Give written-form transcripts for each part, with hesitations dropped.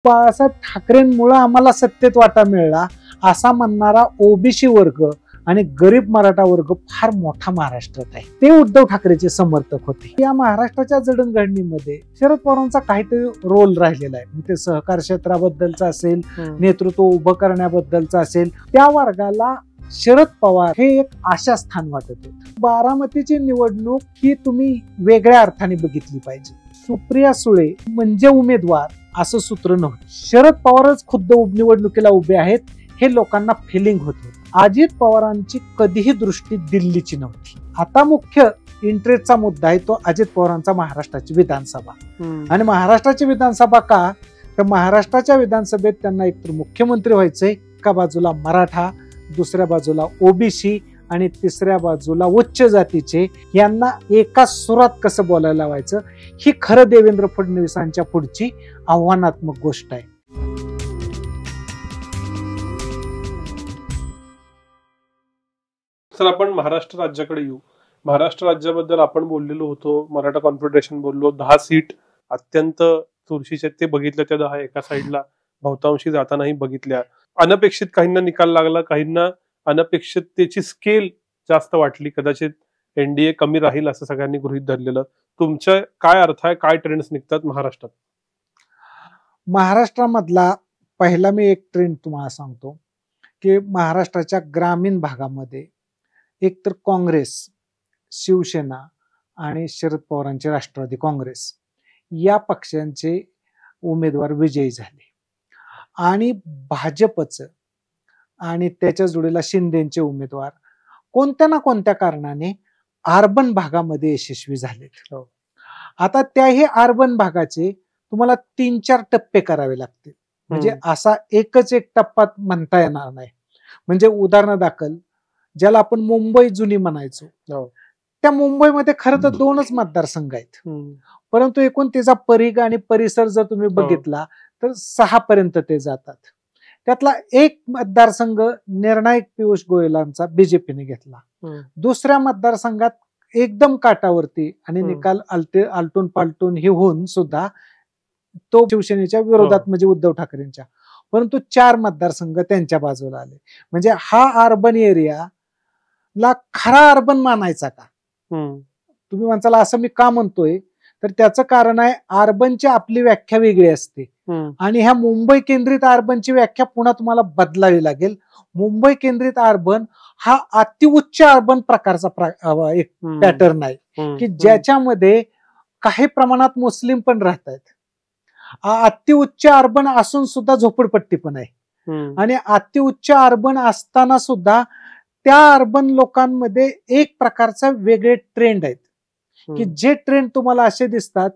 बाळासाहेब ठाकरेंमुळे आम्हाला सत्तेत वाटा मिळाला असा म्हणणारा ओबीसी वर्ग आणि गरीब मराठा वर्ग फार मोठा महाराष्ट्रात आहे. ते उद्धव ठाकरेचे समर्थक होते. या महाराष्ट्राच्या जडणघडणीमध्ये शरद पवारांचा काहीतरी रोल राहिलेला आहे. ते सहकार क्षेत्राबद्दलचा असेल, नेतृत्व उभं करण्याबद्दलचा असेल, त्या वर्गाला शरद पवार हे एक आशास्थान वाटत होते. बारामतीची निवडणूक ही तुम्ही वेगळ्या अर्थाने बघितली पाहिजे. सुप्रिया सुळे म्हणजे उमेदवार असं सूत्र नव्हतं. शरद पवारच खुद्द निवडणुकीला उभे आहेत हे लोकांना फिलिंग होत होतं. अजित पवारांची कधीही दृष्टी दिल्लीची नव्हती. आता मुख्य इंटरेस्टचा मुद्दा आहे तो अजित पवारांचा महाराष्ट्राची विधानसभा. आणि महाराष्ट्राची विधानसभा का, तर महाराष्ट्राच्या विधानसभेत त्यांना एकतर मुख्यमंत्री व्हायचंय, एका बाजूला मराठा, दुसऱ्या बाजूला ओबीसी आणि तिसऱ्या बाजूला उच्च जातीचे, यांना एका सुरात कसं बोलायला लावायचं, ही खरं देवेंद्र फडणवीसांच्या पुढची आव्हानात्मक गोष्ट आहे. सर, आपण महाराष्ट्र राज्याकडे येऊ. महाराष्ट्र राज्याबद्दल आपण बोललेलो होतो, मराठा कॉन्फेडरेशन बोललो, 10 सीट अत्यंत चुरशीचे ते बघितल्या, त्या 10 एका साईडला बहुतांशी जातानाही बघितल्या. अनपेक्षित काहींना निकाल लागला, काहींना अनपेक्षिततेची स्केल जास्त वाटली. कदाचित एनडीए कमी राहील असं सगळ्यांनी गृहीत धरलेलं. तुमच्या काय अर्थ आहे, काय ट्रेंड्स निघतात महाराष्ट्रात? महाराष्ट्रामधला पहिला मी एक ट्रेंड तुम्हाला सांगतो की महाराष्ट्राच्या ग्रामीण भागामध्ये एकतर काँग्रेस, शिवसेना आणि शरद पवारांचे राष्ट्रवादी काँग्रेस या पक्षांचे उमेदवार विजयी झाले. आणि भाजपचं आणि त्याच्या जोडीला शिंदेचे उमेदवार कोणत्या ना कोणत्या कारणाने अर्बन भागामध्ये यशस्वी झालेत. आता त्याही अर्बन भागाचे तुम्हाला 3-4 टप्पे करावे लागतील. म्हणजे असा एकच एक टप्पा म्हणता येणार नाही. म्हणजे उदाहरणादाखल ज्याला आपण मुंबई जुनी म्हणायचो, त्या मुंबईमध्ये खरं तर 2च मतदारसंघ आहेत, परंतु एकूण त्याचा परिघ आणि परिसर जर तुम्ही बघितला तर 6 पर्यंत ते जातात. त्यातला एक मतदारसंघ निर्णायक पियुष गोयलांचा बीजेपीने घेतला. दुसऱ्या मतदारसंघात एकदम काटावरती आणि निकाल आलटून पालटून हे होऊन सुद्धा तो शिवसेनेच्या विरोधात म्हणजे उद्धव ठाकरेंच्या, परंतु 4 मतदारसंघ त्यांच्या बाजूला आले. म्हणजे हा अर्बन एरिया ला खरा अर्बन मानायचा का? तुम्ही म्हणताल असं मी का म्हणतोय, तर त्याचं कारण आहे अर्बनची आपली व्याख्या वेगळी असते आणि ह्या मुंबई केंद्रित अर्बनची व्याख्या पुन्हा तुम्हाला बदलावी लागेल. मुंबई केंद्रित अर्बन हा अतिउच्च अर्बन प्रकारचा एक पॅटर्न आहे की ज्याच्यामध्ये काही प्रमाणात मुस्लिम पण राहत आहेत. अतिउच्च अर्बन असून सुद्धा झोपडपट्टी पण आहे. आणि अतिउच्च अर्बन असताना सुद्धा त्या अर्बन लोकांमध्ये एक प्रकारचा वेगळे ट्रेंड आहेत की जे ट्रेंड तुम्हाला असे दिसतात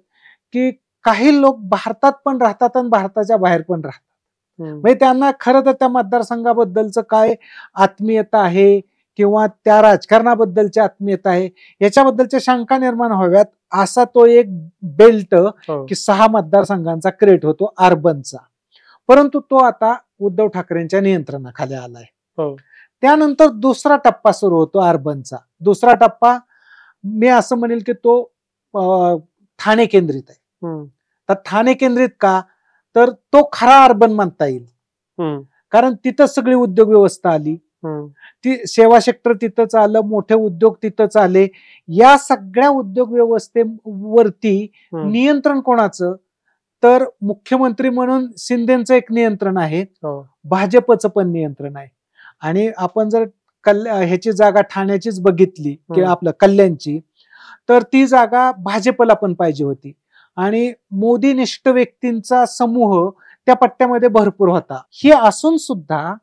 की काही लोक भारतात पण राहतात आणि भारताच्या बाहेर पण राहतात. म्हणजे त्यांना खरं तर त्या मतदारसंघाबद्दलचं काय आत्मीयता आहे किंवा त्या राजकारणाबद्दलची आत्मीयता आहे याच्याबद्दलच्या शंका निर्माण व्हाव्यात असा तो एक बेल्ट की 6 मतदारसंघांचा क्रिएट होतो अर्बनचा. परंतु तो आता उद्धव ठाकरेंच्या नियंत्रणाखाली आलाय. त्यानंतर दुसरा टप्पा सुरू होतो अर्बनचा. दुसरा टप्पा मी असं म्हणेल की तो ठाणे केंद्रित आहे. तर ठाणे केंद्रित का, तर तो खरा अर्बन म्हणता येईल, कारण तिथं सगळी उद्योग व्यवस्था आली, ती सेवा सेक्टर तिथंच आलं, मोठे उद्योग तिथंच आले. या सगळ्या उद्योग व्यवस्थेवरती नियंत्रण कोणाचं, तर मुख्यमंत्री म्हणून शिंदेचं एक नियंत्रण आहे, भाजपचं पण नियंत्रण आहे. आणि आपण जर ह्याची जागा ठाण्याचीच बघितली की आपलं कल्याणची, तर ती जागा भाजपला पण पाहिजे होती आणि मोदीनिष्ठ व्यक्तींचा समूह त्या पट्ट्यामध्ये भरपूर होता. हे असून सुद्धा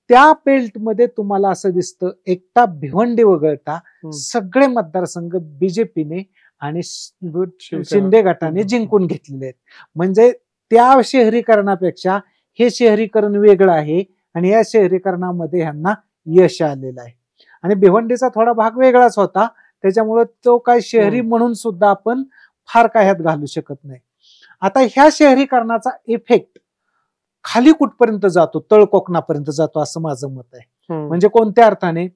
त्या बेल्टमध्ये तुम्हाला असं दिसतं एकटा भिवंडी वगळता सगळे मतदारसंघ बीजेपीने आणि शिंदे गटाने जिंकून घेतलेले आहेत. म्हणजे त्या शहरीकरणापेक्षा हे शहरीकरण वेगळं आहे आणि या शहरीकरणामध्ये ह्यांना यश आलेलं आहे. आणि भिवंडीचा थोडा भाग वेगळाच होता, त्याच्यामुळे तो काय शहरी म्हणून सुद्धा आपण फार काय ह्यात घालू शकत नाही. आता ह्या शहरीकरणाचा इफेक्ट खाली कुठपर्यंत जातो, तळ कोकणापर्यंत जातो असं माझं मत आहे. म्हणजे कोणत्या अर्थाने,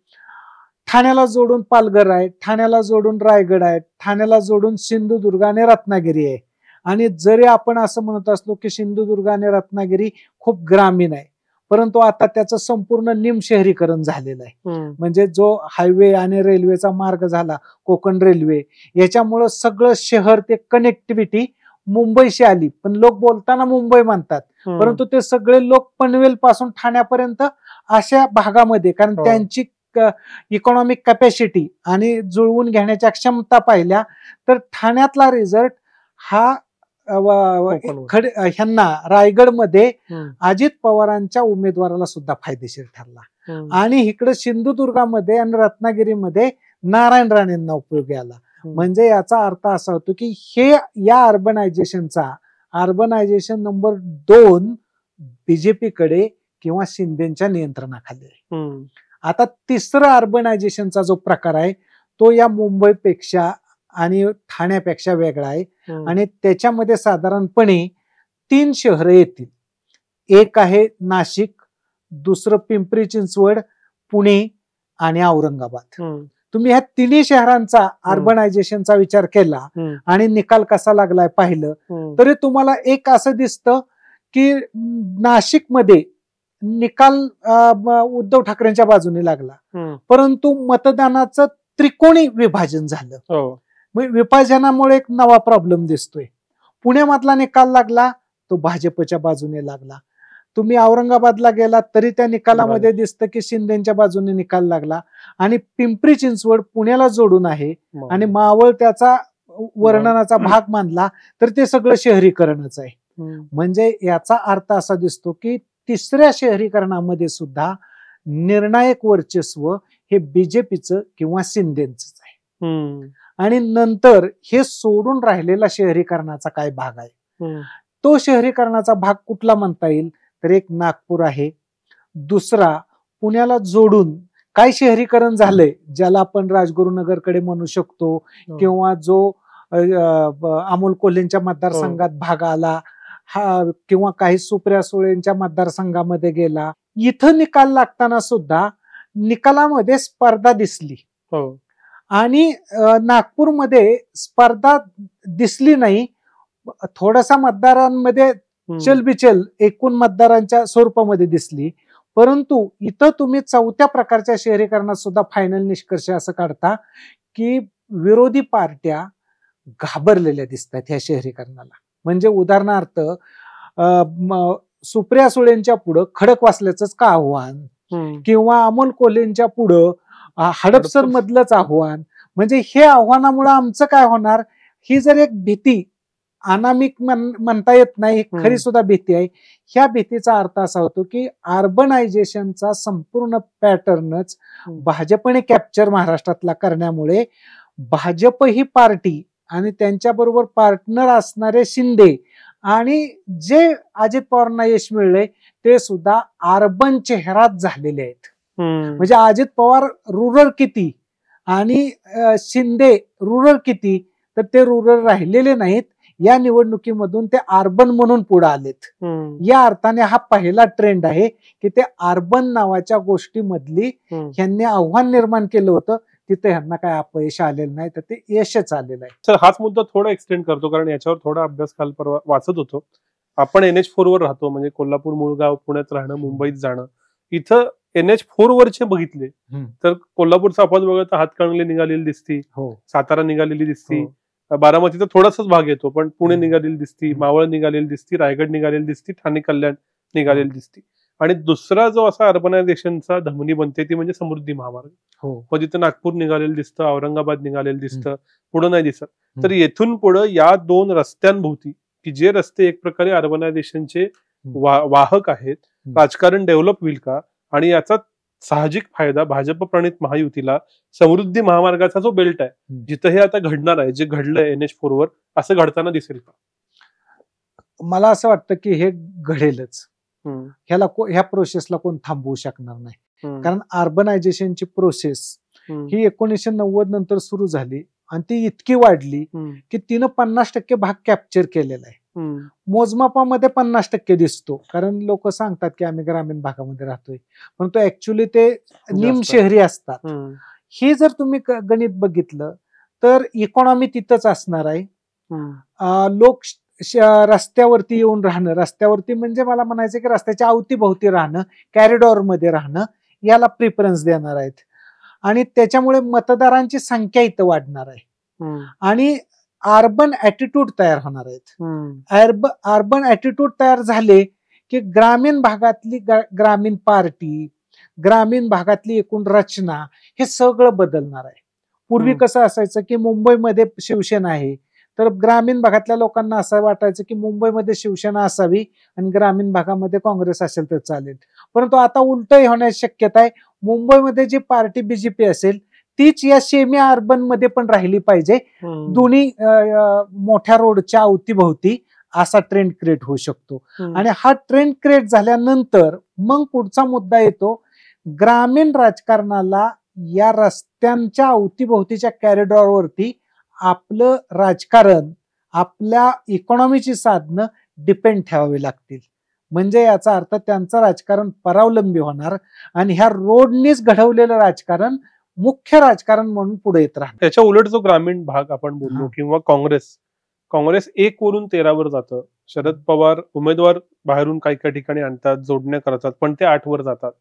ठाण्याला जोडून पालघर आहे, ठाण्याला जोडून रायगड आहे, ठाण्याला जोडून सिंधुदुर्ग आणि रत्नागिरी आहे आणि जरी आपण असं म्हणत असलो की सिंधुदुर्ग आणि रत्नागिरी खूप ग्रामीण आहे, परंतु आता त्याचं संपूर्ण निमशहरीकरण झालेलं आहे. म्हणजे जो हायवे आणि रेल्वेचा मार्ग झाला, कोकण रेल्वे, याच्यामुळं सगळं शहर ते कनेक्टिव्हिटी मुंबईशी आली. पण लोक बोलताना मुंबई म्हणतात, परंतु ते सगळे लोक पनवेल पासून ठाण्यापर्यंत अशा भागामध्ये, कारण त्यांची इकॉनॉमिक कॅपॅसिटी आणि जुळवून घेण्याच्या क्षमता पाहिल्या तर ठाण्यातला रिझल्ट हा ह्यांना रायगडमध्ये अजित पवारांच्या उमेदवाराला सुद्धा फायदेशीर ठरला, आणि इकडे सिंधुदुर्गामध्ये आणि रत्नागिरीमध्ये नारायण राणेंना उपयोगी आला. म्हणजे याचा अर्थ असा होतो की हे या अर्बनायझेशन नंबर 2 बीजेपीकडे किंवा शिंदेच्या नियंत्रणाखाली आहे. आता तिसरं अर्बनायझेशनचा जो प्रकार आहे तो या मुंबईपेक्षा आणि ठाण्यापेक्षा वेगळा आहे, आणि त्याच्यामध्ये साधारणपणे 3 शहरं येतील. एक आहे नाशिक, दुसरं पिंपरी चिंचवड, पुणे आणि औरंगाबाद. तुम्ही ह्या तिन्ही शहरांचा अर्बनायझेशनचा विचार केला आणि निकाल कसा लागलाय पाहिलं तरी तुम्हाला एक असं दिसतं की नाशिकमध्ये निकाल उद्धव ठाकरेंच्या बाजूने लागला, परंतु मतदानाचं त्रिकोणी विभाजन झालं. विभाजनामुळे एक नवा प्रॉब्लेम दिसतोय. पुण्यामधला निकाल लागला तो भाजपच्या बाजूने लागला. तुम्ही औरंगाबादला गेला तरी त्या निकालामध्ये दिसतं की शिंदेच्या बाजूने निकाल लागला, आणि पिंपरी चिंचवड पुण्याला जोडून आहे आणि मावळ त्याचा वर्णनाचा भाग मानला तर ते सगळं शहरीकरणच आहे. म्हणजे याचा अर्थ असा दिसतो की तिसऱ्या शहरीकरणामध्ये सुद्धा निर्णायक वर्चस्व हे बीजेपीचं किंवा शिंदेच आहे. आणि नंतर हे सोडून राहिलेला शहरीकरणाचा काय भाग आहे, तो शहरीकरणाचा भाग कुठला म्हणता येईल तर एक नागपूर आहे, दुसरा पुण्याला जोडून काय शहरीकरण झालंय ज्याला आपण राजगुरुनगरकडे म्हणू शकतो, किंवा जो अमोल कोल्हेंच्या मतदारसंघात भाग आला हा, किंवा काही सुप्रिया सुळेंच्या मतदारसंघामध्ये गेला. इथं निकाल लागताना सुद्धा निकालामध्ये स्पर्धा दिसली, आणि नागपूरमध्ये स्पर्धा दिसली नाही, थोडासा मतदारांमध्ये चलबिचल एकूण मतदारांच्या स्वरूपामध्ये दिसली. परंतु इथं तुम्ही चौथ्या प्रकारच्या शहरीकरणात सुद्धा फायनल निष्कर्ष असं काढता की विरोधी पार्ट्या घाबरलेल्या दिसतात ह्या शहरीकरणाला. म्हणजे उदाहरणार्थ सुप्रिया सुळेंच्या पुढं खडकवासल्याचंच का आव्हान, किंवा अमोल कोल्हेंच्या पुढं हडपसर मधलंच आव्हान. म्हणजे हे आव्हानामुळे आमचं काय होणार, ही जर एक भीती अनामिक म्हणता येत नाही, खरी सुद्धा भीती आहे. ह्या भीतीचा अर्थ असा होतो की अर्बनायझेशनचा संपूर्ण पॅटर्नच भाजपने कॅप्चर महाराष्ट्रातला करण्यामुळे भाजप ही पार्टी आणि त्यांच्याबरोबर पार्टनर असणारे शिंदे आणि जे अजित पवारांना यश मिळले ते सुद्धा अर्बन चेहराच झालेले आहेत. म्हणजे अजित पवार रुरल किती आणि शिंदे रुरल किती, तर ते रुरल राहिलेले नाहीत. या निवडणुकीमधून ते अर्बन म्हणून पुढे आलेत. या अर्थाने हा पहिला ट्रेंड आहे की ते अर्बन नावाच्या गोष्टीमधली ह्यांनी आव्हान निर्माण केलं होतं, तिथे ह्यांना काय अपयश आलेलं नाही, तर ते यशच आलेलं आहे. सर हाच मुद्दा थोडा एक्सटेंड करतो, कारण याच्यावर थोडा अभ्यास काल परवा वाचत होतो. आपण NH4 वर राहतो, म्हणजे कोल्हापूर, मुळगाव, पुण्यात राहणं, मुंबईत जाणं. इथं NH4 वरचे बघितले तर कोल्हापूरचा अपवाद वगळता हातकणंगले निघालेली दिसती, सातारा निघालेली दिसती, बारामतीचा थोडासाच भाग येतो पण पुणे निघालेली दिसती, मावळ निघालेली दिसती, रायगड निघालेली दिसती, ठाणे कल्याण निघालेली दिसती. आणि दुसरा जो असा अर्बनायझेशनचा धमनी बनते ती म्हणजे समृद्धी महामार्ग. मग तिथं नागपूर निघालेलं दिसतं, औरंगाबाद निघालेलं दिसतं, पुढं नाही दिसत. तर येथून पुढं या 2 रस्त्यांभोवती की जे रस्ते एक प्रकारे अर्बनायझेशनचे वाहक आहेत, राजकारण डेव्हलप होईल का, आणि याचा साहजिक फायदा भाजप प्रणित महायुतीला समृद्धी महामार्गाचा जो बेल्ट आहे जिथं हे आता घडणार आहे, जे घडलंय NH4 वर, असं घडताना दिसेल का? मला असं वाटतं की हे घडेलच. ह्या प्रोसेसला कोण थांबवू शकणार नाही, कारण अर्बनायझेशनची प्रोसेस ही 1990 नंतर सुरू झाली आणि ती इतकी वाढली की तिनं 50% भाग कॅप्चर केलेला आहे. मोजमापामध्ये 50% दिसतो, कारण लोक सांगतात की आम्ही ग्रामीण भागामध्ये राहतोय, परंतु ऍक्च्युली ते निम शहरी असतात. हे जर तुम्ही गणित बघितलं तर इकॉनॉमी तिथंच असणार आहे. लोक रस्त्यावरती येऊन राहणं, रस्त्यावरती म्हणजे मला म्हणायचं की रस्त्याच्या अवतीभोवती राहणं, कॉरिडॉर मध्ये राहणं, याला प्रिफरन्स देणार आहेत. आणि त्याच्यामुळे मतदारांची संख्या इथं वाढणार आहे आणि अर्बन ऍटिट्यूड तयार होणार आहेत. अर्बन ऍटिट्यूड तयार झाले की ग्रामीण भागातली ग्रामीण पार्टी, ग्रामीण भागातली एकूण रचना हे सगळं बदलणार आहे. पूर्वी कसं असायचं की मुंबईमध्ये शिवसेना आहे, तर ग्रामीण भागातल्या लोकांना असं वाटायचं की मुंबईमध्ये शिवसेना असावी आणि ग्रामीण भागामध्ये काँग्रेस असेल तर चालेल. परंतु आता उलटही होण्याची शक्यता आहे. मुंबईमध्ये जी पार्टी बीजेपी असेल तीच या सेमी अर्बन मध्ये पण राहिली पाहिजे, दोन्ही मोठ्या रोडच्या अवतीभोवती, असा ट्रेंड क्रिएट होऊ शकतो. आणि हा ट्रेंड क्रिएट झाल्यानंतर मग पुढचा मुद्दा येतो, ग्रामीण राजकारणाला या रस्त्यांच्या अवतीभोवतीच्या कॉरिडॉरवरती आपलं राजकारण, आपल्या इकॉनॉमीची साधनं डिपेंड ठेवावी लागतील. म्हणजे याचा अर्थ त्यांचं राजकारण परावलंबी होणार आणि ह्या रोडनीच घडवलेलं राजकारण मुख्य राजकारण म्हणून पुढे येत राहणार. त्याच्या उलट जो ग्रामीण भाग आपण बोललो किंवा काँग्रेस 1 वरून 13 वर जातं. शरद पवार उमेदवार बाहेरून काही काही ठिकाणी आणतात, जोडण्या करतात, पण ते 8 वर जातात.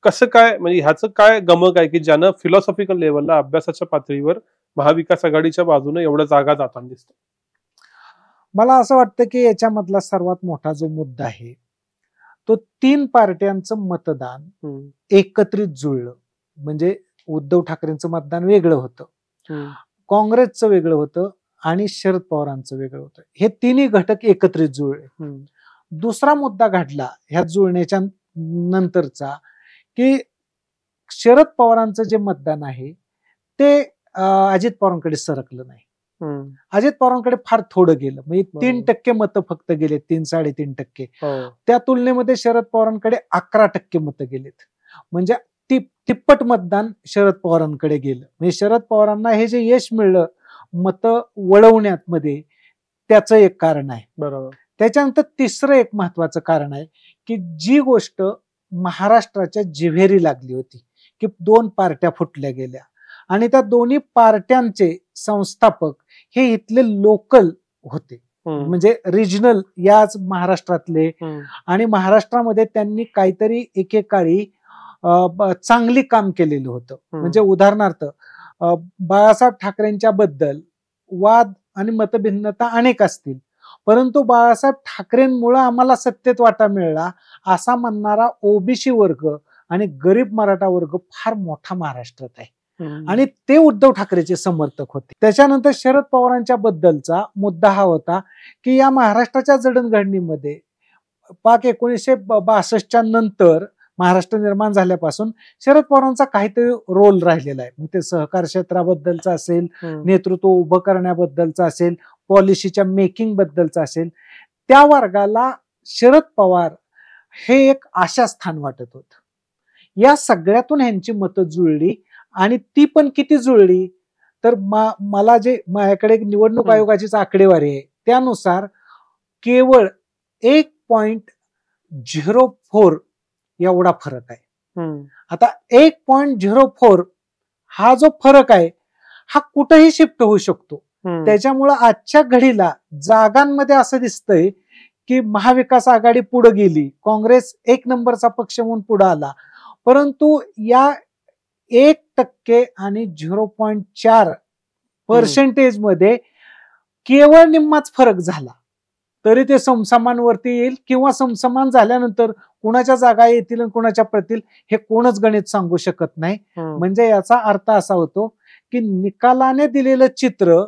कसं काय, म्हणजे ह्याचं काय गमक आहे की ज्यानं फिलॉसॉफिकल लेवलला, अभ्यासाच्या पातळीवर महाविकास आघाडीच्या बाजूने एवढ्या जागा जाताना दिसतात? मला असं वाटतं की याच्यामधला सर्वात मोठा जो मुद्दा आहे तो 3 पार्ट्यांचं मतदान एकत्रित जुळलं. म्हणजे उद्धव ठाकरेंचं मतदान वेगळं होतं, काँग्रेसचं वेगळं होतं आणि शरद पवारांचं वेगळं होतं. हे तिन्ही घटक एकत्रित जुळले. दुसरा मुद्दा घडला ह्या जुळण्याच्या नंतरचा की शरद पवारांचं जे मतदान आहे ते अजित पवारांकडे सरकलं नाही. अजित पवारांकडे फार थोडं गेलं, म्हणजे 3% मतं फक्त गेलेत, 3-3.5%. त्या तुलनेमध्ये शरद पवारांकडे 11% मतं गेलेत. म्हणजे तिप्पट मतदान शरद पवारांकडे गेलं. म्हणजे शरद पवारांना हे जे यश मिळलं मतं वळवण्यात मध्ये, त्याचं एक कारण आहे. बरोबर. त्याच्यानंतर तिसरं एक महत्वाचं कारण आहे की जी गोष्ट महाराष्ट्राच्या जिव्हेरी लागली होती की 2 पार्ट्या फुटल्या गेल्या आणि त्या दोन्ही पार्ट्यांचे संस्थापक हे इथले लोकल होते, म्हणजे रिजनल याच महाराष्ट्रातले. आणि महाराष्ट्रामध्ये त्यांनी काहीतरी एकेकाळी चांगली काम केलेलं होतं. म्हणजे उदाहरणार्थ बाळासाहेब ठाकरेंच्या बद्दल वाद आणि मतभिन्नता अनेक असतील, परंतु बाळासाहेब ठाकरेंमुळे आम्हाला सत्तेत वाटा मिळाला असा म्हणणारा ओबीसी वर्ग आणि गरीब मराठा वर्ग फार मोठा महाराष्ट्रात आहे आणि ते उद्धव ठाकरेचे समर्थक होते. त्याच्यानंतर शरद पवारांच्या बद्दलचा मुद्दा हा होता की या महाराष्ट्राच्या जडणघडणीमध्ये पाक 1962च्या नंतर महाराष्ट्र निर्माण झाल्यापासून शरद पवारांचा काहीतरी रोल राहिलेला आहे. मग ते सहकार क्षेत्राबद्दलचा असेल, नेतृत्व उभं करण्याबद्दलचा असेल, पॉलिसीच्या मेकिंग बद्दलचा असेल, त्या वर्गाला शरद पवार हे एक आशास्थान वाटत होतं. या सगळ्यातून ह्यांची मतं जुळली आणि ती पण किती जुळली तर मला जे माझ्याकडे निवडणूक आयोगाचीच आकडेवारी आहे त्यानुसार केवळ 1.04 एवढा फरक आहे. आता 1.04 हा जो फरक आहे हा कुठेही शिफ्ट होऊ शकतो. त्याच्यामुळे आजच्या घडीला जागांमध्ये असं दिसतंय की महाविकास आघाडी पुढे गेली, काँग्रेस 1 नंबरचा पक्ष म्हणून पुढे आला, परंतु या 1% आणि 0.4% मध्ये केवळ निम्माच फरक झाला. तरी ते समसमानवरती येईल किंवा समसमान झाल्यानंतर कुणाच्या जागा येतील आणि कुणाच्या पडतील हे कोणच गणित सांगू शकत नाही. म्हणजे याचा अर्थ असा होतो की निकालाने दिलेलं चित्र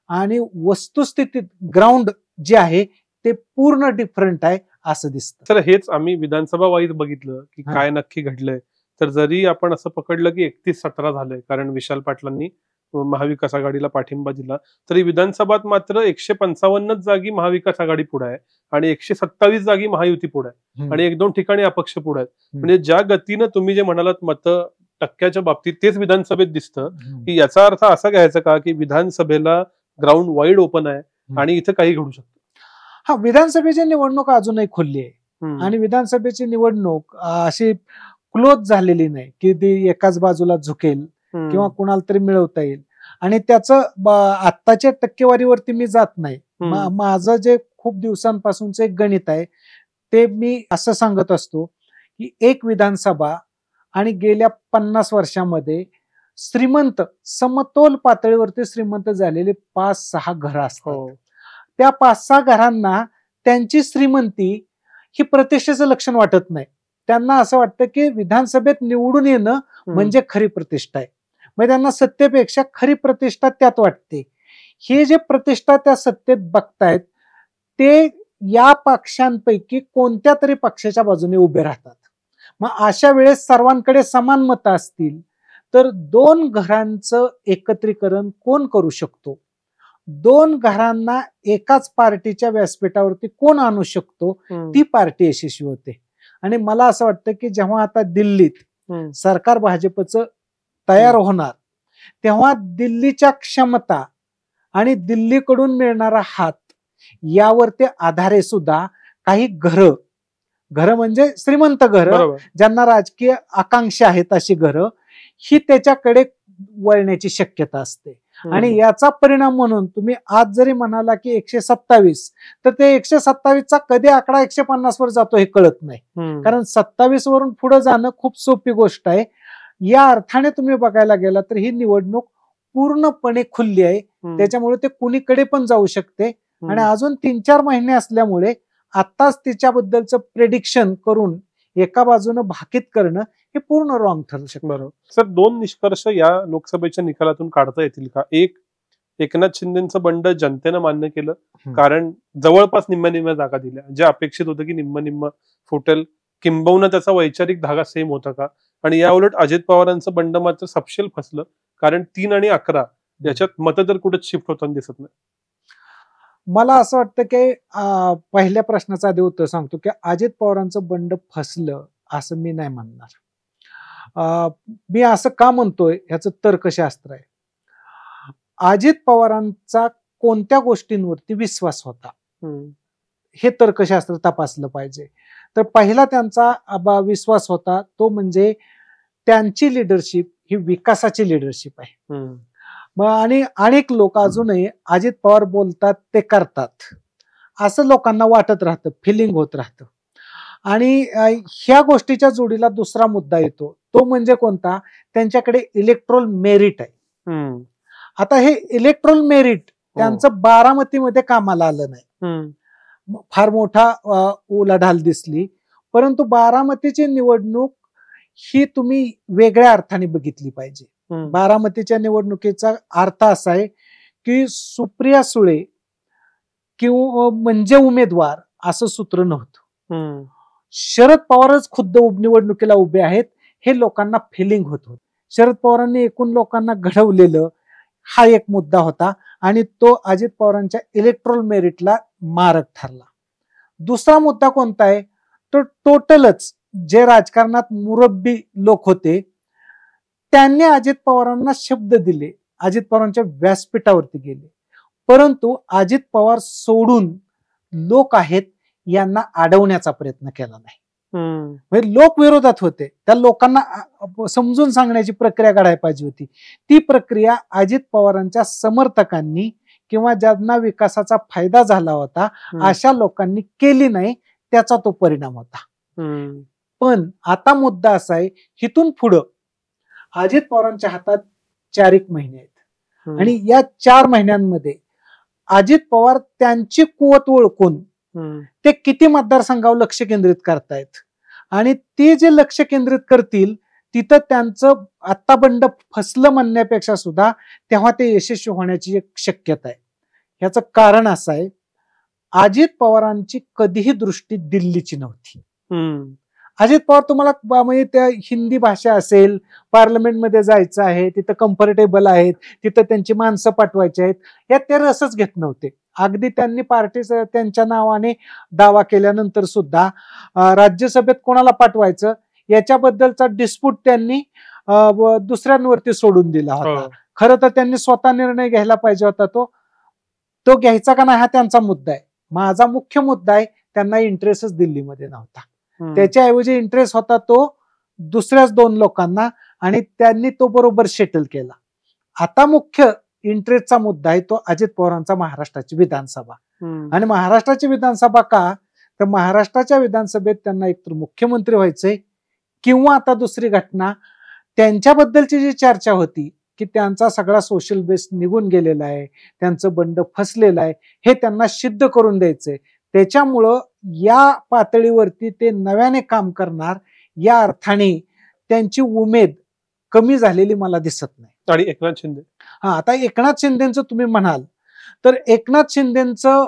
आणि वस्तुस्थितीत ग्राउंड जे आहे ते पूर्ण डिफरंट आहे असं दिसतं. तर हेच आम्ही विधानसभा वाईज बघितलं की काय नक्की घडलंय. तर जरी आपण असं पकडलं की 31-17 झालंय कारण विशाल पाटलांनी महाविकास आघाडीला पाठिंबा दिला, तरी विधानसभात मात्र 155 जागी महाविकास आघाडी पुढे आहे आणि 127 जागी महायुती पुढे आहे आणि 1-2 ठिकाणी अपक्ष पुढे आहेत. म्हणजे ज्या गतीनं तुम्ही जे म्हणालात मतं टक्क्याच्या बाबतीत तेच विधानसभेत दिसतं की याचा अर्थ असा घ्यायचा का की विधानसभेला ग्राउंड वाईड ओपन आहे आणि इथं काही घडू शकतं? हा, विधानसभेची निवडणूक अजूनही खुल्ली आहे आणि विधानसभेची निवडणूक अशी क्लोज झालेली नाही की ती एकाच बाजूला झुकेल किंवा कुणाला तरी मिळवता येईल. आणि त्याचं आत्ताच्या टक्केवारीवरती मी जात नाही, माझं जे खूप दिवसांपासूनच एक गणित आहे ते मी असं सांगत असतो की एक विधानसभा आणि गेल्या 50 वर्षामध्ये श्रीमंत समतोल पातळीवरती श्रीमंत झालेले 5-6 घरं असतात. त्या 5-6 घरांना त्यांची श्रीमंती ही प्रतिष्ठेचं लक्षण वाटत नाही. त्यांना असं वाटतं की विधानसभेत निवडून येणं म्हणजे खरी प्रतिष्ठा आहे. म्हणजे त्यांना सत्तेपेक्षा खरी प्रतिष्ठा त्यात वाटते. हे जे प्रतिष्ठा त्या सत्तेत बघतायत ते या पक्षांपैकी कोणत्या तरी पक्षाच्या बाजूने उभे राहतात. मग अशा वेळेस सर्वांकडे समान मतं असतील तर 2 घरांचं एकत्रीकरण कोण करू शकतो, 2 घरांना एकाच पार्टीच्या व्यासपीठावरती कोण आणू शकतो, ती पार्टी यशस्वी होते. आणि मला असं वाटतं की जेव्हा आता दिल्लीत सरकार भाजपचं तयार होणार तेव्हा दिल्लीच्या क्षमता आणि दिल्लीकडून मिळणारा हात यावरती आधारे सुद्धा काही घरं म्हणजे श्रीमंत घरं ज्यांना राजकीय आकांक्षा आहेत अशी घरं ही त्याच्याकडे वळण्याची शक्यता असते. आणि याचा परिणाम म्हणून तुम्ही आज जरी म्हणाला की 127 तर ते 127चा कधी आकडा 150 वर जातो हे कळत नाही. कारण 27 वरून पुढे जाणं खूप सोपी गोष्ट आहे. या अर्थाने तुम्ही बघायला गेला तर ही निवडणूक पूर्णपणे खुली आहे. त्याच्यामुळे ते कुणीकडे पण जाऊ शकते. आणि अजून 3-4 महिने असल्यामुळे आताच तिच्याबद्दलचं प्रेडिक्शन करून एका बाजूने भाकीत करणं हे पूर्ण रॉंग ठरू शकतं. बरोबर. सर 2 निष्कर्ष या लोकसभेच्या निकालातून काढता येतील का? एक, एकनाथ शिंदेचं बंड जनतेनं मान्य केलं कारण जवळपास निम्म्या जागा दिल्या. जे अपेक्षित होतं की निम्म फुटेल, किंबहुना त्याचा वैचारिक धागा सेम होता का? आणि या उलट अजित पवारांचं बंड मात्र सपशेल फसलं कारण 3 आणि 11 याच्यात मतं तर कुठेच शिफ्ट होताना दिसत नाही. मला असं वाटतं की पहिल्या प्रश्नाचा आधी उत्तर सांगतो की अजित पवारांचं बंड फसलं असं मी नाही म्हणणार. मी असं का म्हणतोय ह्याचं तर्कशास्त्र आहे. अजित पवारांचा कोणत्या गोष्टींवरती विश्वास होता हे तर्कशास्त्र तपासलं पाहिजे. तर पहिला त्यांचा विश्वास होता तो म्हणजे त्यांची लिडरशिप ही विकासाची लिडरशिप आहे. आणि अनेक लोक अजूनही अजित पवार बोलतात ते करतात असं लोकांना वाटत राहतं, फिलिंग होत राहतं. आणि ह्या गोष्टीच्या जोडीला दुसरा मुद्दा येतो तो म्हणजे कोणता, त्यांच्याकडे इलेक्ट्रोल मेरिट आहे. आता हे इलेक्ट्रोल मेरिट त्यांचं बारामतीमध्ये कामाला आलं नाही. फार मोठा उलाढाल दिसली, परंतु बारामतीची निवडणूक ही तुम्ही वेगळ्या अर्थाने बघितली पाहिजे. बारामतीच्या निवडणुकीचा अर्थ असा आहे की सुप्रिया सुळे किंवा म्हणजे उमेदवार असं सूत्र नव्हतं. शरद पवारच खुद्द निवडणुकीला उभे आहेत हे लोकांना फिलिंग होत होतं. शरद पवारांनी एकूण लोकांना घडवलेलं हा एक मुद्दा होता आणि तो अजित पवारांच्या इलेक्ट्रोल मेरिटला मारक ठरला. दुसरा मुद्दा कोणता आहे, तो टोटलच जे राजकारणात मुरब्बी लोक होते त्यांनी अजित पवारांना शब्द दिले, अजित पवारांच्या व्यासपीठावरती गेले, परंतु अजित पवार सोडून लोक आहेत यांना अडवण्याचा प्रयत्न केला नाही. म्हणजे लोक विरोधात होते, त्या लोकांना समजून सांगण्याची प्रक्रिया काढायला पाहिजे होती. ती प्रक्रिया अजित पवारांच्या समर्थकांनी किंवा ज्यांना विकासाचा फायदा झाला होता अशा लोकांनी केली नाही, त्याचा तो परिणाम होता. पण आता मुद्दा असा आहे, इथून पुढं अजित पवारांच्या हातात 4 महिने आहेत आणि या 4 महिन्यांमध्ये अजित पवार त्यांची कुवत ओळखून ते किती मतदारसंघावर लक्ष केंद्रित करतायत आणि ते जे लक्ष केंद्रित करतील तिथं त्यांचं आत्ता बंड फसलं म्हणण्यापेक्षा सुद्धा तेव्हा ते यशस्वी होण्याची एक शक्यता आहे. याचं कारण असं आहे, अजित पवारांची कधीही दृष्टी दिल्लीची नव्हती. अजित पवार तुम्हाला म्हणजे त्या हिंदी भाषा असेल, पार्लमेंटमध्ये जायचं आहे, तिथं कम्फर्टेबल आहेत, तिथं त्यांची माणसं पाठवायची आहेत, यात ते रसच घेत नव्हते. अगदी त्यांनी पार्टीचा त्यांच्या नावाने दावा केल्यानंतर सुद्धा राज्यसभेत कोणाला पाठवायचं याच्याबद्दलचा डिस्प्यूट त्यांनी दुसऱ्यांवरती सोडून दिला होता. खरं तर त्यांनी स्वतः निर्णय घ्यायला पाहिजे होता, तो घ्यायचा का नाही हा त्यांचा मुद्दा आहे. माझा मुख्य मुद्दा आहे त्यांना इंटरेस्टच दिल्लीमध्ये नव्हता. त्याच्याऐवजी इंटरेस्ट होता तो दुसऱ्याच 2 लोकांना आणि त्यांनी तो बरोबर सेटल केला. आता मुख्य इंटरेस्टचा मुद्दा आहे तो अजित पवारांचा महाराष्ट्राची विधानसभा. आणि महाराष्ट्राची विधानसभा का, तर महाराष्ट्राच्या विधानसभेत त्यांना एकतर मुख्यमंत्री व्हायचंय, किंवा आता दुसरी घटना, त्यांच्याबद्दलची जी चर्चा होती की त्यांचा सगळा सोशल बेस निघून गेलेला आहे, त्यांचं बंड फसलेलं आहे, हे त्यांना सिद्ध करून द्यायचंय. त्याच्यामुळं या पातळीवरती ते नव्याने काम करणार, या अर्थाने त्यांची उमेद कमी झालेली मला दिसत नाही. आणि एकनाथ शिंदे, आता एकनाथ शिंदेचं तुम्ही म्हणाल तर एकनाथ शिंदेचं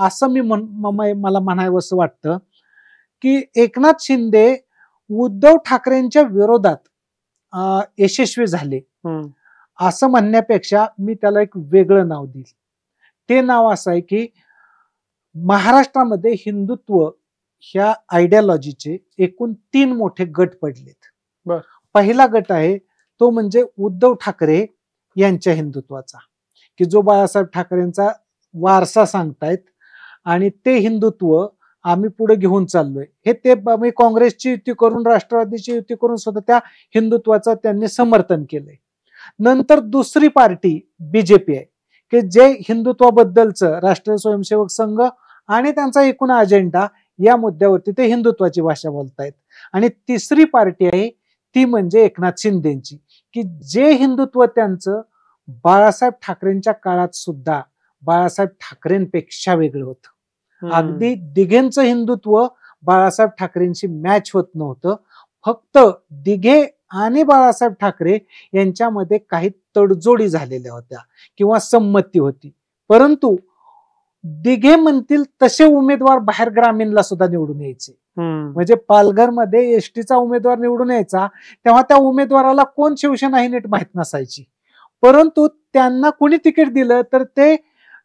असं मला म्हणावंसं वाटतं की एकनाथ शिंदे उद्धव ठाकरेंच्या विरोधात यशस्वी झाले असं म्हणण्यापेक्षा मी त्याला एक वेगळं नाव देईल. ते नाव असं आहे की महाराष्ट्रामध्ये हिंदुत्व ह्या आयडियोलॉजीचे एकूण 3 मोठे गट पडलेत. पहिला गट आहे तो म्हणजे उद्धव ठाकरे यांच्या हिंदुत्वाचा, की जो बाळासाहेब ठाकरेंचा वारसा सांगतायत आणि ते हिंदुत्व आम्ही पुढे घेऊन चाललोय. हे ते काँग्रेसची युती करून, राष्ट्रवादीची युती करून सुद्धा त्या हिंदुत्वाचं त्यांनी समर्थन केलंय. नंतर दुसरी पार्टी बीजेपी आहे की जे हिंदुत्वाबद्दलचं राष्ट्रीय स्वयंसेवक संघ आणि त्यांचा एकूण अजेंडा या मुद्द्यावरती ते हिंदुत्वाची भाषा बोलतायत. आणि तिसरी पार्टी आहे ती म्हणजे एकनाथ शिंदेची, की जे हिंदुत्व त्यांचं बाळासाहेब ठाकरेंच्या काळात सुद्धा बाळासाहेब ठाकरेंपेक्षा वेगळं होतं. अगदी दिघेंचं हिंदुत्व बाळासाहेब ठाकरेंशी मॅच होत नव्हतं. फक्त दिघे आणि बाळासाहेब ठाकरे यांच्यामध्ये काही तडजोडी झालेल्या होत्या किंवा संमती होती, परंतु दिघे म्हणतील तसे उमेदवार बाहेर ग्रामीणला सुद्धा निवडून यायचे. म्हणजे पालघरमध्ये एसटीचा उमेदवार निवडून यायचा तेव्हा त्या उमेदवाराला कोण शिवसेना ही नीट माहित नसायची, परंतु त्यांना कोणी तिकीट दिलं तर ते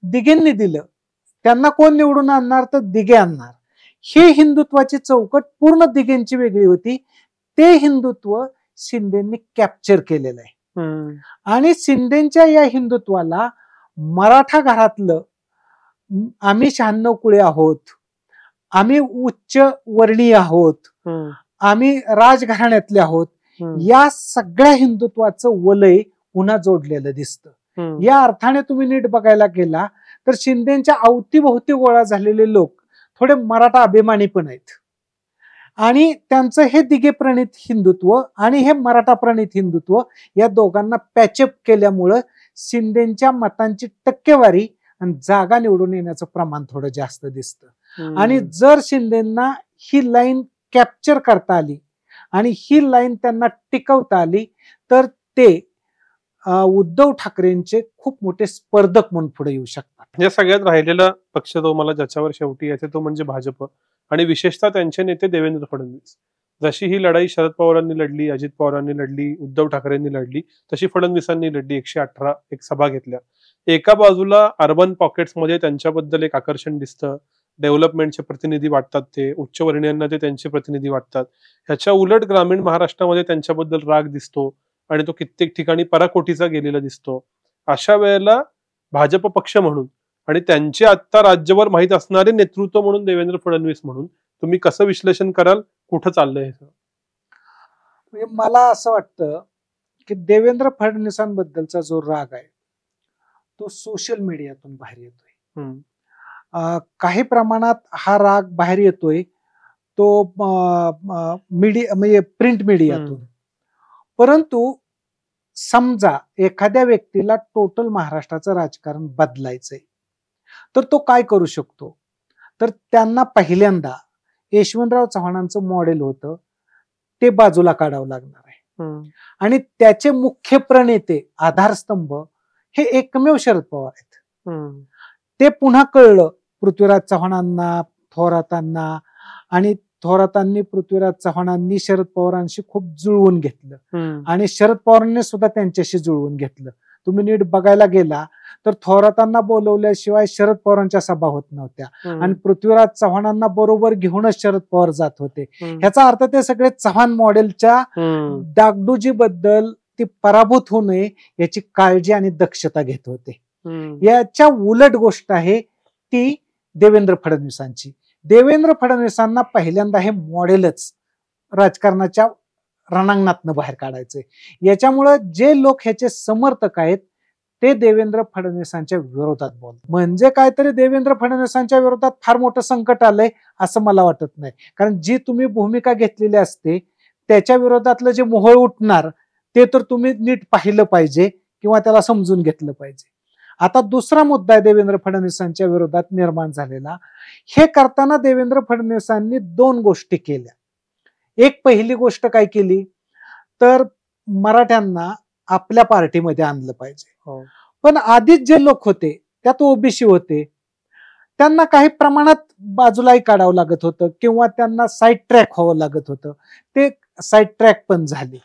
दिघेंनी दिलं. त्यांना कोण निवडून आणणार तर दिघे आणणार. हे हिंदुत्वाची चौकट पूर्ण दिघेंची वेगळी होती. ते हिंदुत्व शिंदेंनी कॅप्चर केलेलं आहे. आणि शिंदेच्या या हिंदुत्वाला मराठा घरातलं आम्ही 96 कुळे आहोत, आम्ही उच्च वर्णीय आहोत, आम्ही राजघराण्यातले आहोत, या सगळ्या हिंदुत्वाचं वलय पुन्हा जोडलेलं दिसतं. या अर्थाने तुम्ही नीट बघायला गेला तर शिंदेच्या अवतीभोवती गोळा झालेले लोक थोडे मराठा अभिमानी पण आहेत. आणि त्यांचं हे दिघे प्रणित हिंदुत्व आणि हे मराठा प्रणित हिंदुत्व या दोघांना पॅचअप केल्यामुळं शिंदेच्या मतांची टक्केवारी आणि जागा निवडून येण्याचं प्रमाण थोडं जास्त दिसतं. आणि जर शिंदेना ही लाईन कॅप्चर करता आली आणि ही लाईन त्यांना टिकवता आली तर ते उद्धव ठाकरेंचे खूप मोठे स्पर्धक म्हणून पुढे येऊ शकतात. या सगळ्यात राहिलेला पक्ष तो मला ज्याच्यावर शेवटी यायचे तो म्हणजे भाजप आणि विशेषतः त्यांचे नेते देवेंद्र फडणवीस. जशी ही लढाई शरद पवारांनी लढली, अजित पवारांनी लढली, उद्धव ठाकरेंनी लढली, तशी फडणवीसांनी लढली. 118 एक सभा घेतल्या. एका बाजूला अर्बन पॉकेट्समध्ये त्यांच्याबद्दल एक आकर्षण दिसतं, डेव्हलपमेंटचे प्रतिनिधी वाटतात, ते उच्चवर्णीयांना ते त्यांचे प्रतिनिधी वाटतात. ह्याच्या उलट ग्रामीण महाराष्ट्रामध्ये त्यांच्याबद्दल राग दिसतो आणि तो कित्येक ठिकाणी पराकोटीचा गेलेला दिसतो. अशा वेळेला भाजप पक्ष म्हणून आणि त्यांचे आता राज्यभर माहीत असणारे नेतृत्व म्हणून देवेंद्र फडणवीस म्हणून तुम्ही कसं विश्लेषण कराल, कुठं चाललंय हे? मला असं वाटतं की देवेंद्र फडणवीसांबद्दलचा जो राग आहे तो सोशल मीडियातून बाहेर येतोय. काही प्रमाणात हा राग बाहेर येतोय तो मीडिया म्हणजे प्रिंट मीडियातून. परंतु समजा एखाद्या व्यक्तीला टोटल महाराष्ट्राचं राजकारण बदलायचंय तर तो काय करू शकतो, तर त्यांना पहिल्यांदा यशवंतराव चव्हाणांचं मॉडेल होतं ते बाजूला काढावं लागणार आहे. आणि त्याचे मुख्य प्रणेते आधारस्तंभ हे एकमेव शरद पवार आहेत. ते पुन्हा कळलं पृथ्वीराज चव्हाणांना, थोरातांना, आणि थोरातांनी पृथ्वीराज चव्हाणांनी शरद पवारांशी खूप जुळवून घेतलं आणि शरद पवारांनी सुद्धा त्यांच्याशी जुळवून घेतलं. तुम्ही नीट बघायला गेला तर थोरातांना बोलवल्याशिवाय शरद पवारांच्या सभा होत नव्हत्या आणि पृथ्वीराज चव्हाणांना बरोबर घेऊनच शरद पवार जात होते. ह्याचा अर्थ ते सगळे चव्हाण मॉडेलच्या डागडुजीबद्दल ती पराभूत होऊ नये याची काळजी आणि दक्षता घेत होते. याच्या उलट गोष्ट आहे ती देवेंद्र फडणवीसांची. देवेंद्र फडणवीसांना पहिल्यांदा हे मॉडेलच राजकारणाच्या रणांगणातनं बाहेर काढायचंय. याच्यामुळं जे लोक ह्याचे समर्थक आहेत ते देवेंद्र फडणवीसांच्या विरोधात बोलतात. म्हणजे काहीतरी देवेंद्र फडणवीसांच्या विरोधात फार मोठं संकट आलंय असं मला वाटत नाही. कारण जी तुम्ही भूमिका घेतलेली असते त्याच्या विरोधातलं जे मोहोळ उठणार ते तर तुम्ही नीट पाहिलं पाहिजे किंवा त्याला समजून घेतलं पाहिजे. आता दुसरा मुद्दा आहे देवेंद्र फडणवीसांच्या विरोधात निर्माण झालेला. हे करताना देवेंद्र फडणवीसांनी 2 गोष्टी केल्या. एक पहिली गोष्ट काय केली तर मराठ्यांना आपल्या पार्टीमध्ये आणलं पाहिजे. पण आधीच जे लोक होते त्यात ओबीसी होते, त्यांना काही प्रमाणात बाजूलाही काढावं लागत होतं किंवा त्यांना साईड ट्रॅक व्हावं लागत होतं. ते साईड ट्रॅक पण झाले.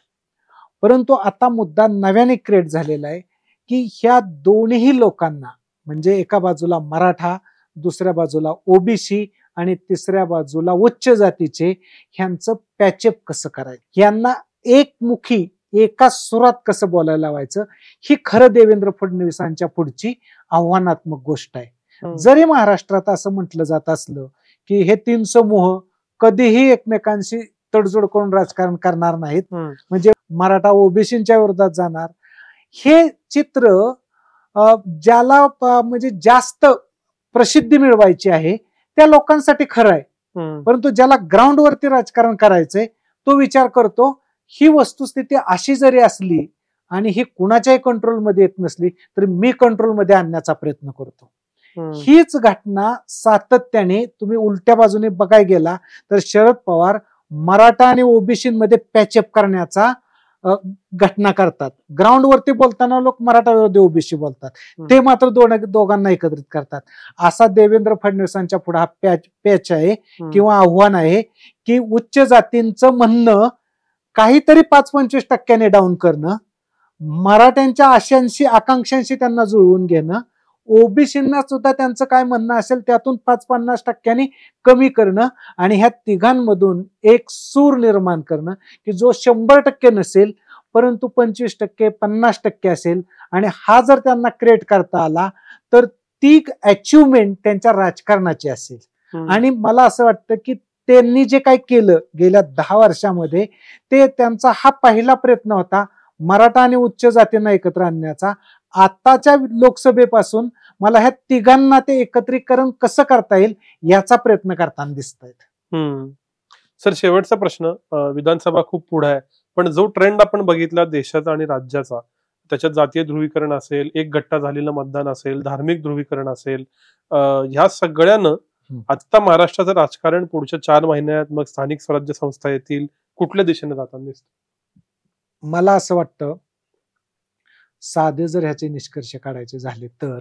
परंतु आता मुद्दा नव्याने क्रिएट झालेला आहे की ह्या दोन्ही लोकांना म्हणजे एका बाजूला मराठा, दुसऱ्या बाजूला ओबीसी आणि तिसऱ्या बाजूला उच्च जातीचे ह्यांचं पॅचअप कसं करायचं, यांना एकमुखी एका सुरात कसं बोलायला लावायचं, ही खरं देवेंद्र फडणवीसांच्या पुढची आव्हानात्मक गोष्ट आहे. जरी महाराष्ट्रात असं म्हटलं जात असलं की हे 3 समूह कधीही एकमेकांशी तडजोड करून राजकारण करणार नाहीत, म्हणजे मराठा ओबीसीच्या विरोधात जाणार, हे चित्र ज्याला म्हणजे जास्त प्रसिद्धी मिळवायची आहे त्या लोकांसाठी खरं आहे. परंतु ज्याला ग्राउंडवरती राजकारण करायचंय तो विचार करतो ही वस्तुस्थिती अशी जरी असली आणि ही कुणाच्याही कंट्रोलमध्ये येत नसली तरी मी कंट्रोलमध्ये आणण्याचा प्रयत्न करतो. हीच घटना सातत्याने तुम्ही उलट्या बाजूने बघायला गेला तर शरद पवार मराठा आणि ओबीसीमध्ये पॅचअप करण्याचा घटना करतात. ग्राउंडवरती बोलताना लोक मराठा विरोधी ओबीसी बोलतात, ते मात्र दोघांना एकत्रित करतात. असा देवेंद्र फडणवीसांच्या पुढे हा पॅच आहे किंवा आव्हान आहे की उच्च जातींचं म्हणणं काहीतरी 5-25% डाऊन करणं, मराठ्यांच्या आशांशी आकांक्षांशी त्यांना जुळवून घेणं, ओबीसींना सुद्धा त्यांचं काय म्हणणं असेल त्यातून 5-50% कमी करणं आणि ह्या तिघांमधून एक सूर निर्माण करणं की जो 100% नसेल परंतु 25%, 50% असेल. आणि हा जर त्यांना क्रिएट करता आला तर ती अचिव्हमेंट त्यांच्या राजकारणाची असेल. आणि मला असं वाटतं की त्यांनी जे काही केलं गेल्या 10 वर्षामध्ये ते त्यांचा हा पहिला प्रयत्न होता मराठा आणि उच्च जातींना एकत्र आणण्याचा. आताच्या लोकसभेपासून मला ह्या तिघांना ते एकत्रीकरण कसं करता येईल याचा प्रयत्न करताना दिसत आहेत. सर, शेवटचा प्रश्न. विधानसभा खूप पुढे आहे पण जो ट्रेंड आपण बघितला देशाचा आणि राज्याचा, त्याच्यात जातीय ध्रुवीकरण असेल, एक गट्टा झालेलं मतदान असेल, धार्मिक ध्रुवीकरण असेल, ह्या सगळ्यानं आता महाराष्ट्राचं राजकारण पुढच्या 4 महिन्यात मग स्थानिक स्वराज्य संस्था येतील कुठल्या दिशेने जाताना दिसतं? मला असं वाटतं साधे जर ह्याचे निष्कर्ष काढायचे झाले तर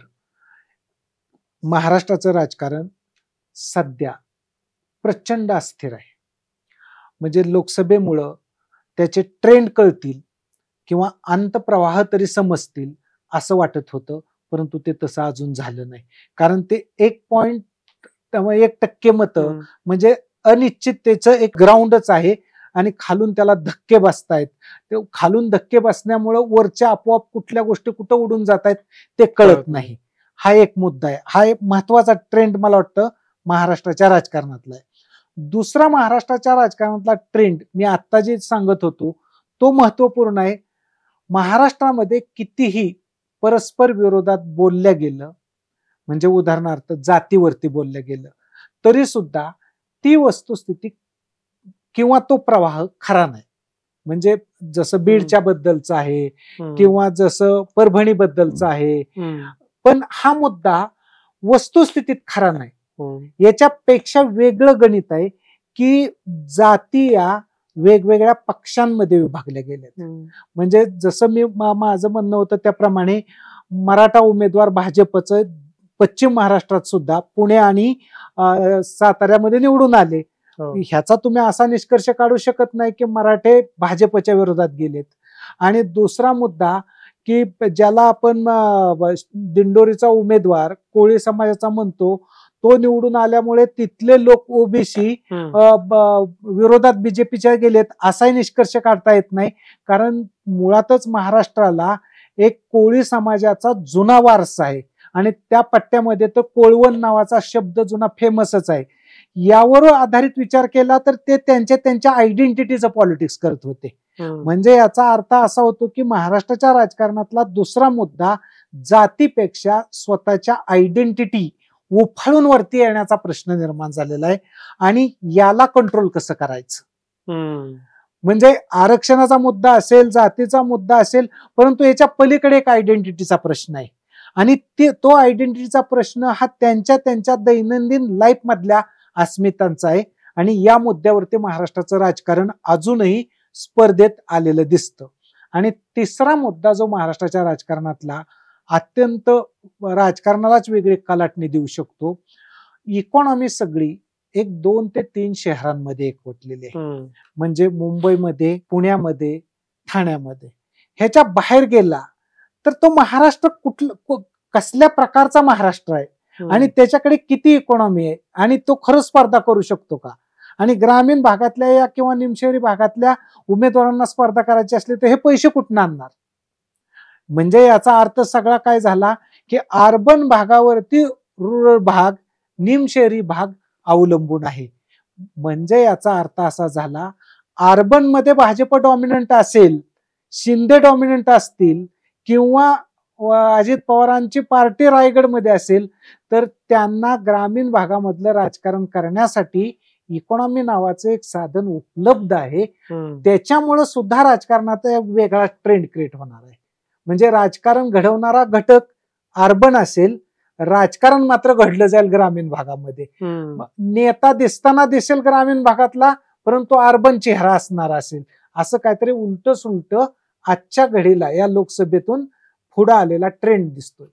महाराष्ट्राचं राजकारण सध्या प्रचंड अस्थिर आहे. म्हणजे लोकसभेमुळं त्याचे ट्रेंड कळतील किंवा अंतप्रवाह तरी समजतील असं वाटत होतं, परंतु ते तसं अजून झालं नाही. कारण ते 1% मतं म्हणजे अनिश्चिततेचं एक ग्राउंडच आहे आणि खालून त्याला धक्के बसतायत. ते खालून धक्के बसण्यामुळे वरच्या आपोआप कुठल्या गोष्टी कुठं उडून जात आहेत ते कळत नाही. हा एक मुद्दा आहे. हा एक महत्वाचा ट्रेंड मला वाटतं महाराष्ट्राच्या राजकारणातला आहे. दुसरा महाराष्ट्राच्या राजकारणातला ट्रेंड मी आता जे सांगत होतो तो महत्वपूर्ण आहे. महाराष्ट्रामध्ये कितीही परस्पर विरोधात बोलल्या गेलं, म्हणजे उदाहरणार्थ जातीवरती बोललं गेलं तरी सुद्धा ती वस्तुस्थिती किंवा तो प्रवाह खरा नाही. म्हणजे जसं बीडच्या बद्दलचं आहे किंवा जसं परभणी बद्दलचं आहे, पण हा मुद्दा वस्तुस्थितीत खरा नाही. याच्यापेक्षा वेगळं गणित आहे की जाती या वेगवेगळ्या पक्षांमध्ये विभागल्या गेल्या. म्हणजे जसं मी माझं म्हणणं होतं त्याप्रमाणे मराठा उमेदवार भाजपचं पश्चिम महाराष्ट्रात सुद्धा पुणे आणि साताऱ्यामध्ये निवडून आले. ह्याचा तुम्ही असा निष्कर्ष काढू शकत नाही की मराठे भाजपच्या विरोधात गेलेत. आणि दुसरा मुद्दा की ज्याला आपण दिंडोरीचा उमेदवार कोळी समाजाचा म्हणतो तो निवडून आल्यामुळे तिथले लोक ओबीसी विरोधात बीजेपीच्या गेलेत असाही निष्कर्ष काढता येत नाही. कारण मुळातच महाराष्ट्राला एक कोळी समाजाचा जुना वारसा आहे आणि त्या पट्ट्यामध्ये तर कोळवण नावाचा शब्द जुना फेमसच आहे. यावर आधारित विचार केला तर ते त्यांच्या आयडेंटिटीचं पॉलिटिक्स करत होते. म्हणजे याचा अर्थ असा होतो की महाराष्ट्राच्या राजकारणातला दुसरा मुद्दा जातीपेक्षा स्वतःच्या आयडेंटिटी उफाळून वरती येण्याचा प्रश्न निर्माण झालेला आहे. आणि याला कंट्रोल कसं करायचं, म्हणजे आरक्षणाचा मुद्दा असेल, जातीचा मुद्दा असेल, परंतु याच्या पलीकडे एक आयडेंटिटीचा प्रश्न आहे. आणि तो आयडेंटिटीचा प्रश्न हा त्यांच्या दैनंदिन लाईफ मधल्या अस्मितांचा आहे. आणि या मुद्द्यावरती महाराष्ट्राचं राजकारण अजूनही स्पर्धेत आलेलं दिसतं. आणि तिसरा मुद्दा जो महाराष्ट्राच्या राजकारणातला अत्यंत राजकारणालाच वेगळी कलाटणी देऊ शकतो, इकॉनॉमी सगळी एक 2 ते 3 शहरांमध्ये एकवटलेली आहे. म्हणजे मुंबईमध्ये, पुण्यामध्ये, ठाण्यामध्ये. ह्याच्या बाहेर गेला तर तो महाराष्ट्र कसल्या प्रकारचा महाराष्ट्र आहे आणि त्याच्याकडे किती इकॉनॉमी आहे आणि तो खरंच स्पर्धा करू शकतो का. आणि ग्रामीण भागातल्या या किंवा निमशहरी भागातल्या उमेदवारांना स्पर्धा करायची असली तर हे पैसे कुठून आणणार. म्हणजे याचा अर्थ सगळा काय झाला की अर्बन भागावरती रुरल भाग, निमशहरी भाग अवलंबून आहे. म्हणजे याचा अर्थ असा झाला, अर्बन मध्ये भाजप डॉमिनंट असेल, शिंदे डॉमिनंट असतील किंवा अजित पवारांची पार्टी रायगडमध्ये असेल तर त्यांना ग्रामीण भागामधलं राजकारण करण्यासाठी इकॉनॉमी नावाचं एक साधन उपलब्ध आहे. त्याच्यामुळे सुद्धा राजकारणात एक वेगळा ट्रेंड क्रिएट होणार आहे. म्हणजे राजकारण घडवणारा घटक अर्बन असेल, राजकारण मात्र घडलं जाईल ग्रामीण भागामध्ये. नेता दिसताना दिसेल ग्रामीण भागातला, परंतु अर्बन चेहरा असणार असेल. असं काहीतरी उलट सुलट आजच्या घडीला या लोकसभेतून पुढे आलेला ट्रेंड दिसतोय.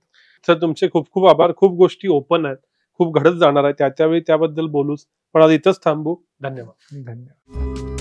तर तुमचे खूप खूप आभार. खूप गोष्टी ओपन आहेत, खूप घडत जाणार आहे, त्यावेळी त्याबद्दल बोलूच. पण आज इथंच थांबू. धन्यवाद. धन्यवाद.